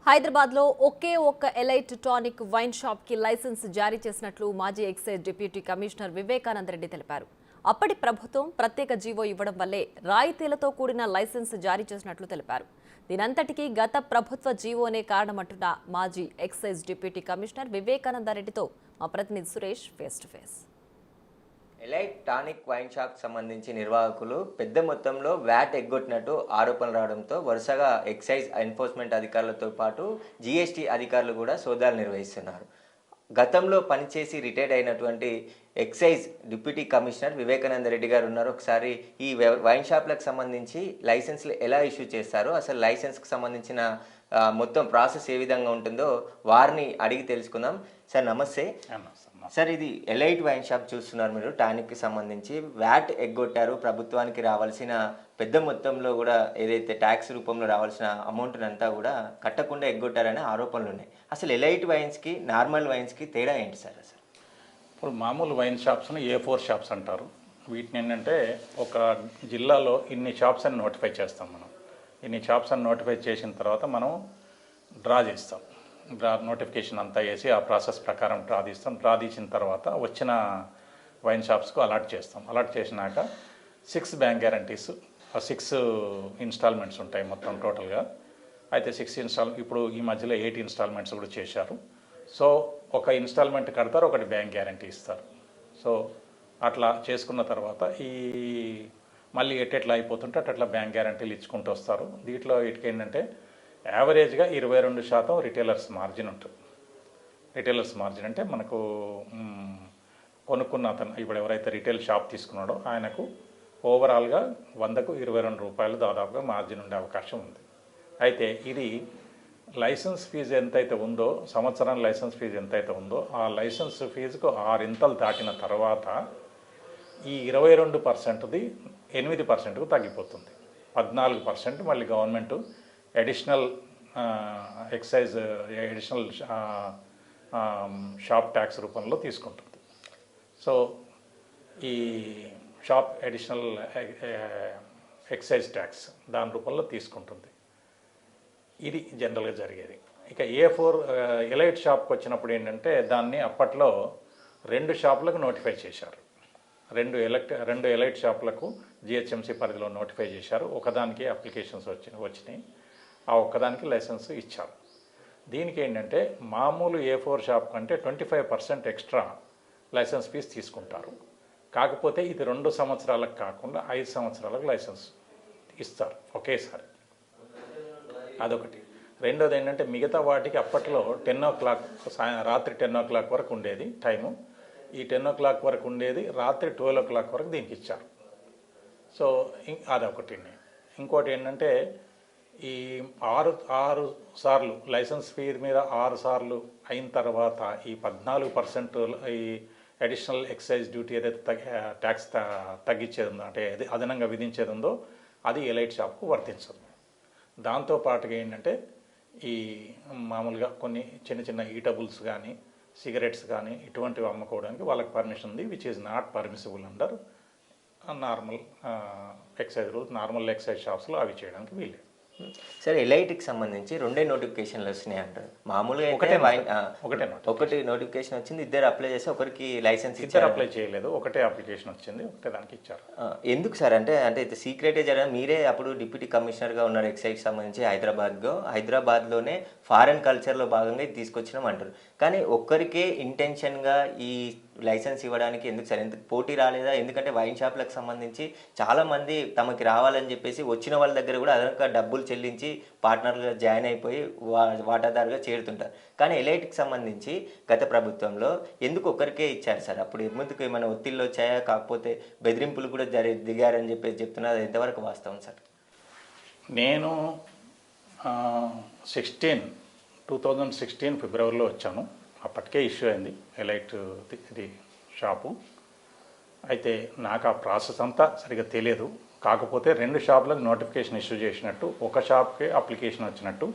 హైదరాబాద్లో ఒకే ఒక్క ఎలైట్ టానిక్ వైన్ షాప్కి లైసెన్స్ జారీ చేసినట్లు మాజీ excise deputy commissioner Vivekananda Reddy తెలిపారు. అప్పటి ప్రభుత్వం ప్రత్యేక జీవో ఇవ్వడం వల్లే రాయితీలతో కూడిన లైసెన్స్ జారీ చేసినట్లు తెలిపారు. దీనంతటికీ గత ప్రభుత్వ జీవోనే కారణమంటున్న మాజీ ఎక్సైజ్ డిప్యూటీ కమిషనర్ వివేకానంద రెడ్డితో మా ప్రతినిధి Suresh face to face. Elite tonic wine shop సంబంధించి నిర్వాహకులు పెద్ద మొత్తంలో వ్యాట్ ఎగ్గొట్టినట్టు ఆరోపణలు రావడంతో వరుసగా ఎక్సైజ్ ఎన్ఫోర్స్మెంట్ అధికారులతో పాటు జీఎస్టీ అధికారులు కూడా సోదాలు నిర్వహిస్తున్నారు. గతంలో పనిచేసి రిటైర్డ్ అయినటువంటి excise deputy commissioner Vivekananda Reddy గారు ఉన్నారు. ఒకసారి ఈ వైన్ షాప్లకు సంబంధించి లైసెన్స్లు ఎలా ఇష్యూ చేస్తారో, అసలు లైసెన్స్కి సంబంధించిన మొత్తం ప్రాసెస్ ఏ విధంగా ఉంటుందో వారిని అడిగి తెలుసుకుందాం. సార్ నమస్తే. సార్, ఇది ఎలైట్ వైన్ షాప్ చూస్తున్నారు మీరు. టానిక్కి సంబంధించి వ్యాట్ ఎగ్గొట్టారు. ప్రభుత్వానికి రావాల్సిన పెద్ద మొత్తంలో కూడా ఏదైతే ట్యాక్స్ రూపంలో రావాల్సిన అమౌంట్ని అంతా కూడా కట్టకుండా ఎగ్గొట్టారనే ఆరోపణలు ఉన్నాయి. అసలు ఎలైట్ వైన్స్కి నార్మల్ వైన్స్కి తేడా ఏంటి సార్? అసలు ఇప్పుడు మామూలు వైన్ షాప్స్ని A4 షాప్స్ అంటారు. వీటిని ఏంటంటే ఒక జిల్లాలో ఇన్ని షాప్స్ అని నోటిఫై చేస్తాం. మనం ఇన్ని షాప్స్ అని నోటిఫై చేసిన తర్వాత మనం డ్రా చేస్తాం. నోటిఫికేషన్ అంతా వేసి ఆ ప్రాసెస్ ప్రకారం డ్రా తీస్తాం. డ్రా తీసిన తర్వాత వచ్చిన వైన్ షాప్స్కు అలాట్ చేస్తాం. అలాట్ చేసినాక 6 బ్యాంక్ గ్యారంటీస్, 6 ఇన్స్టాల్మెంట్స్ ఉంటాయి మొత్తం టోటల్గా. అయితే 6 ఇప్పుడు ఈ మధ్యలో 8 ఇన్స్టాల్మెంట్స్ కూడా చేశారు. సో ఒక ఇన్స్టాల్మెంట్ కడతారు, ఒకటి బ్యాంక్ గ్యారంటీ ఇస్తారు. సో అట్లా చేసుకున్న తర్వాత ఈ మళ్ళీ ఎట్లా అయిపోతుంటే అట్లా బ్యాంక్ గ్యారంటీలు ఇచ్చుకుంటూ వస్తారు. దీంట్లో వీటికి ఏంటంటే యావరేజ్గా 22% రిటైలర్స్ మార్జిన్ ఉంటుంది. రిటైలర్స్ మార్జిన్ అంటే మనకు కొనుక్కున్న అతను ఇప్పుడు ఎవరైతే రిటైల్ షాప్ తీసుకున్నాడో ఆయనకు ఓవరాల్గా 100కు 22 రూపాయలు దాదాపుగా మార్జిన్ ఉండే అవకాశం ఉంది. అయితే ఇది లైసెన్స్ ఫీజు ఎంతైతే ఉందో, సంవత్సరం లైసెన్స్ ఫీజు ఎంతైతే ఉందో ఆ లైసెన్స్ ఫీజుకు 6 ఇంతలు దాటిన తర్వాత ఈ 22%ది 8%కు తగ్గిపోతుంది. 14% మళ్ళీ government additional excise additional shop tax రూపంలో తీసుకుంటుంది. సో ఈ షాప్ అడిషనల్ ఎక్సైజ్ ట్యాక్స్ దాని రూపంలో తీసుకుంటుంది. ఇది జనరల్గా జరిగేది. ఇక A4 ఎలైట్ షాప్కి వచ్చినప్పుడు ఏంటంటే దాన్ని అప్పట్లో 2 షాపులకు నోటిఫై చేశారు. 2 ఎలైట్ షాపులకు GHMC పరిధిలో నోటిఫై చేశారు. ఒకదానికి అప్లికేషన్స్ వచ్చినాయి, ఆ ఒక్కదానికి లైసెన్స్ ఇచ్చారు. దీనికి ఏంటంటే మామూలు A4 షాప్ కంటే 25% ఎక్స్ట్రా లైసెన్స్ ఫీజు తీసుకుంటారు. కాకపోతే ఇది 2 సంవత్సరాలకు కాకుండా 5 సంవత్సరాలకు లైసెన్స్ ఇస్తారు ఒకేసారి. అదొకటి. రెండోది ఏంటంటే మిగతా వాటికి అప్పట్లో 10 o'clock రాత్రి 10 o'clock వరకు ఉండేది టైము. ఈ 10 o'clock వరకు ఉండేది, రాత్రి 12 o'clock వరకు దీనికి ఇచ్చారు. సో అదొకటి. ఇంకోటి ఏంటంటే ఈ 6 సార్లు లైసెన్స్ ఫీజు మీద 6 సార్లు అయిన తర్వాత ఈ 14% ఈ అడిషనల్ ఎక్సైజ్ డ్యూటీ ఏదైతే ట్యాక్స్ తగ్గించేది ఉందో, అంటే అదనంగా విధించేది ఉందో అది ఎలైట్ షాప్కు వర్తించదు. దాంతోపాటుగా ఏంటంటే ఈ మామూలుగా కొన్ని చిన్న ఈటబుల్స్ కానీ సిగరెట్స్ కానీ ఇటువంటివి అమ్ముకోవడానికి వాళ్ళకి పర్మిషన్ ఉంది, which is not permissible under normal excise rules. Normal excise షాప్స్లో అవి చేయడానికి వీలేదు. సరే, ఎలైట్కి సంబంధించి 2 నోటిఫికేషన్లు వచ్చినాయి అంటారు. మామూలుగా ఒకటి నోటిఫికేషన్ వచ్చింది, ఇద్దరు అప్లై చేసి ఒకరికి లైసెన్స్ ఇచ్చారు. అప్లై చేయలేదు, ఒకటే అప్లికేషన్ వచ్చింది, ఒకటే దానికి ఇచ్చారు. ఎందుకు సార్? అంటే సీక్రెటే జరగదు. మీరే అప్పుడు డిప్యూటీ కమిషనర్గా ఉన్నారు ఎక్సైజ్కి సంబంధించి హైదరాబాద్లోనే ఫారెన్ కల్చర్లో భాగంగా ఇది తీసుకొచ్చినాం అంటారు. కానీ ఒక్కరికే ఇంటెన్షన్గా ఈ లైసెన్స్ ఇవ్వడానికి ఎందుకు సార్? ఎందుకు పోటీ రాలేదా? ఎందుకంటే వైన్ షాప్లకు సంబంధించి చాలామంది తమకి రావాలని చెప్పేసి వచ్చిన వాళ్ళ దగ్గర కూడా అదనక డబ్బులు చెల్లించి పార్ట్నర్గా జాయిన్ అయిపోయి వాటాదారుగా చేరుతుంటారు. కానీ ఎలైట్కి సంబంధించి గత ప్రభుత్వంలో ఎందుకు ఒక్కరికే ఇచ్చారు సార్? అప్పుడు ఎందుకు ఏమైనా ఒత్తిళ్ళు వచ్చాయా, కాకపోతే బెదిరింపులు కూడా దిగారని చెప్పేసి చెప్తున్నారు. అది ఎంతవరకు వాస్తవం సార్? నేను 2016 ఫిబ్రవరిలో వచ్చాను. అప్పటికే ఇష్యూ అయింది ఎలైట్ ఇది షాపు. అయితే నాకు ఆ ప్రాసెస్ అంతా సరిగ్గా తెలియదు. కాకపోతే 2 షాపులకు నోటిఫికేషన్ ఇష్యూ చేసినట్టు, ఒక షాప్కి అప్లికేషన్ వచ్చినట్టు,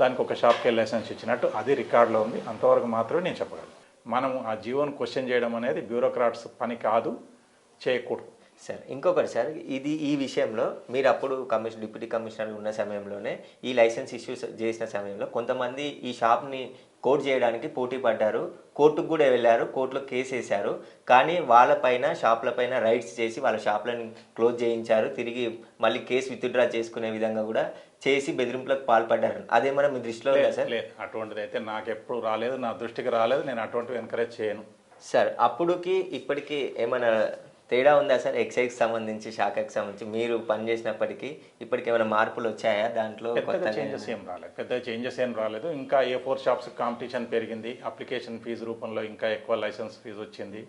దానికి ఒక షాప్కి లైసెన్స్ ఇచ్చినట్టు అది రికార్డులో ఉంది. అంతవరకు మాత్రమే నేను చెప్పగలను. మనం ఆ జీవోని క్వశ్చన్ చేయడం అనేది బ్యూరోక్రాట్స్ పని కాదు, చేయకూడదు. సార్ ఇంకొకటి సార్, ఈ విషయంలో మీరు అప్పుడు డిప్యూటీ కమిషనర్ ఉన్న సమయంలోనే ఈ లైసెన్స్ ఇష్యూ చేసిన సమయంలో కొంతమంది ఈ షాప్ని కోర్టు చేయడానికి పోటీ పడ్డారు, కోర్టుకు కూడా వెళ్ళారు, కోర్టులో కేసు వేశారు. కానీ వాళ్ళపైన షాపులపైన రైడ్స్ చేసి వాళ్ళ షాపులను క్లోజ్ చేయించారు, తిరిగి మళ్ళీ కేసు విత్డ్రా చేసుకునే విధంగా కూడా చేసి బెదిరింపులకు పాల్పడ్డారు. అదేమన్నా మీ దృష్టిలో ఉందా సార్? లేదు, అటువంటిది అయితే నాకు ఎప్పుడు రాలేదు, నా దృష్టికి రాలేదు. నేను అటువంటివి ఎంకరేజ్ చేయను సార్. అప్పుడుకి ఇప్పటికి ఏమైనా తేడా ఉందా సార్? ఎక్సైజ్ సంబంధించి, శాఖకు సంబంధించి మీరు పనిచేసినప్పటికీ ఇప్పటికి ఏమైనా మార్పులు వచ్చాయా దాంట్లో? పెద్దగా చేంజెస్ ఏం రాలేదు. ఇంకా A4 షాప్స్ కాంపిటీషన్ పెరిగింది, అప్లికేషన్ ఫీజు రూపంలో ఇంకా ఎక్కువ లైసెన్స్ ఫీజు వచ్చింది,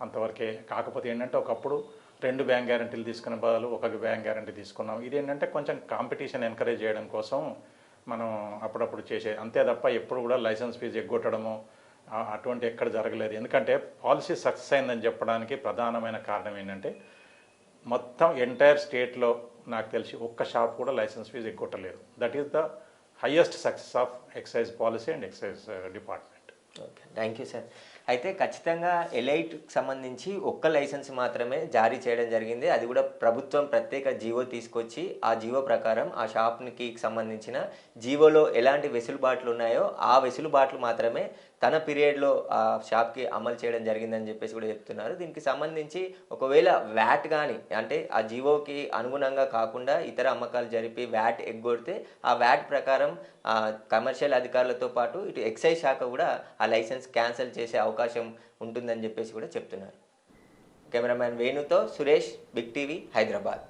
అంతవరకే. కాకపోతే ఏంటంటే ఒకప్పుడు 2 బ్యాంక్ గ్యారంటీలు తీసుకునే బదులు 1 బ్యాంక్ గ్యారంటీ తీసుకున్నాం. ఇది ఏంటంటే కొంచెం కాంపిటీషన్ ఎంకరేజ్ చేయడం కోసం మనం అప్పుడప్పుడు చేసే, అంతే తప్ప ఎప్పుడు కూడా లైసెన్స్ ఫీజు ఎగ్గొట్టడము అటువంటి ఎక్కడ జరగలేదు. ఎందుకంటే పాలసీ సక్సెస్ అయిందని చెప్పడానికి ప్రధానమైన కారణం ఏంటంటే మొత్తం ఎంటైర్ స్టేట్లో నాకు తెలిసి ఒక్క షాప్ కూడా లైసెన్స్ ఫీజు ఎగ్గొట్టలేదు. That is the highest success of excise policy and excise department. Okay, thank you sir. అయితే ఖచ్చితంగా ఎలైట్కి సంబంధించి ఒక్క లైసెన్స్ మాత్రమే జారీ చేయడం జరిగింది. అది కూడా ప్రభుత్వం ప్రత్యేక జీవో తీసుకొచ్చి ఆ జీవో ప్రకారం ఆ షాప్కి సంబంధించిన జీవోలో ఎలాంటి వెసులుబాట్లు ఉన్నాయో ఆ వెసులుబాట్లు మాత్రమే తన పీరియడ్లో ఆ షాప్కి అమలు చేయడం జరిగిందని చెప్పేసి కూడా చెప్తున్నారు. దీనికి సంబంధించి ఒకవేళ వ్యాట్ కానీ అంటే ఆ జీవోకి అనుగుణంగా కాకుండా ఇతర అమ్మకాలు జరిపి వ్యాట్ ఎగ్గొడితే ఆ వ్యాట్ ప్రకారం కమర్షియల్ అధికారులతో పాటు ఇటు ఎక్సైజ్ శాఖ కూడా ఆ లైసెన్స్ క్యాన్సిల్ చేసే అవకాశం ఉంటుందని చెప్పేసి కూడా చెప్తున్నారు. కెమెరామ్యాన్ వేణుతో సురేష్, బిగ్ టీవీ, హైదరాబాద్.